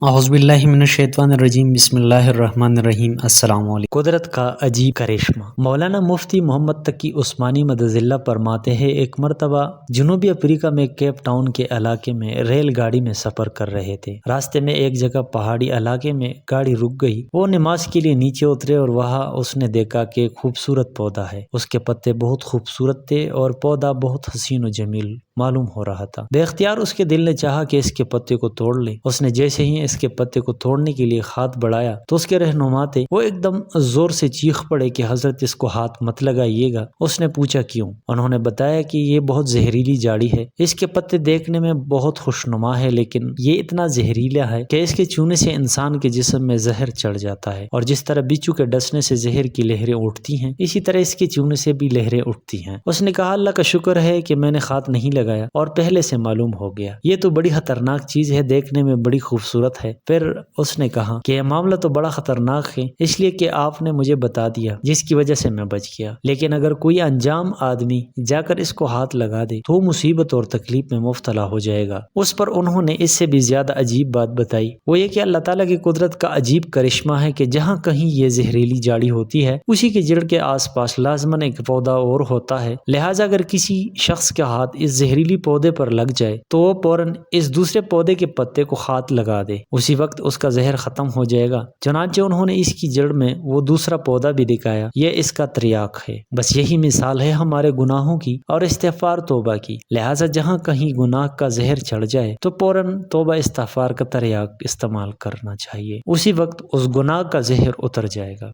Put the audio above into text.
اعوذ باللہ من الشیطان الرجیم بسم اللہ الرحمن الرحیم السلام علیکم۔ قدرت کا عجیب کرشمہ۔ مولانا مفتی محمد تقی عثمانی مدظ اللہ فرماتے ہیں، ایک مرتبہ جنوبی افریقہ میں کیپ ٹاؤن کے علاقے میں ریل گاڑی میں سفر کر رہے تھے۔ راستے میں ایک جگہ پہاڑی علاقے میں گاڑی رک گئی۔ وہ نماز کے لیے نیچے اترے اور وہاں اس نے دیکھا کہ ایک خوبصورت پودا ہے۔ اس کے پتے بہت خوبصورت تھے اور پودا بہت حسین و جمیل معلوم ہو رہا تھا۔ بے اختیار اس کے دل نے چاہا کہ اس کے پتے کو توڑ لے۔ اس نے جیسے ہی اس کے پتے کو توڑنے کے لیے ہاتھ بڑھایا تو اس کے رہنما تھے وہ ایک دم زور سے چیخ پڑے کہ حضرت اس کو ہاتھ مت لگائیے گا۔ اس نے پوچھا کیوں؟ انہوں نے بتایا کہ یہ بہت زہریلی جاڑی ہے، اس کے پتے دیکھنے میں بہت خوشنما ہے لیکن یہ اتنا زہریلا ہے کہ اس کے چونے سے انسان کے جسم میں زہر چڑھ جاتا ہے، اور جس طرح بچھو کے ڈسنے سے زہر کی لہریں اٹھتی ہیں اسی طرح اس کے چونے سے بھی لہریں اٹھتی ہیں۔ اس نے کہا اللہ کا شکر ہے کہ میں نے ہاتھ نہیں لگایا اور پہلے سے معلوم ہو گیا، یہ تو بڑی خطرناک چیز ہے، دیکھنے میں بڑی خوبصورت ہے۔ پھر اس نے کہا کہ یہ معاملہ تو بڑا خطرناک ہے اس لیے کہ آپ نے مجھے بتا دیا جس کی وجہ سے میں بچ گیا، لیکن اگر کوئی انجام آدمی جا کر اس کو ہاتھ لگا دے تو مصیبت اور تکلیف میں مبتلا ہو جائے گا۔ اس پر انہوں نے اس سے بھی زیادہ عجیب بات بتائی، وہ یہ کہ اللہ تعالیٰ کی قدرت کا عجیب کرشمہ ہے کہ جہاں کہیں یہ زہریلی جاڑی ہوتی ہے اسی کی جڑ کے آس پاس لازماً ایک پودا اور ہوتا ہے، لہٰذا اگر کسی شخص کا ہاتھ اس زہریلی پودے پر لگ جائے تو وہ فوراً اس دوسرے پودے کے پتے کو ہاتھ لگا دے، اسی وقت اس کا زہر ختم ہو جائے گا۔ چنانچہ انہوں نے اس کی جڑ میں وہ دوسرا پودا بھی دکھایا، یہ اس کا تریاق ہے۔ بس یہی مثال ہے ہمارے گناہوں کی اور استغفار توبہ کی، لہٰذا جہاں کہیں گناہ کا زہر چڑھ جائے تو فوراً توبہ استغفار کا تریاق استعمال کرنا چاہیے، اسی وقت اس گناہ کا زہر اتر جائے گا۔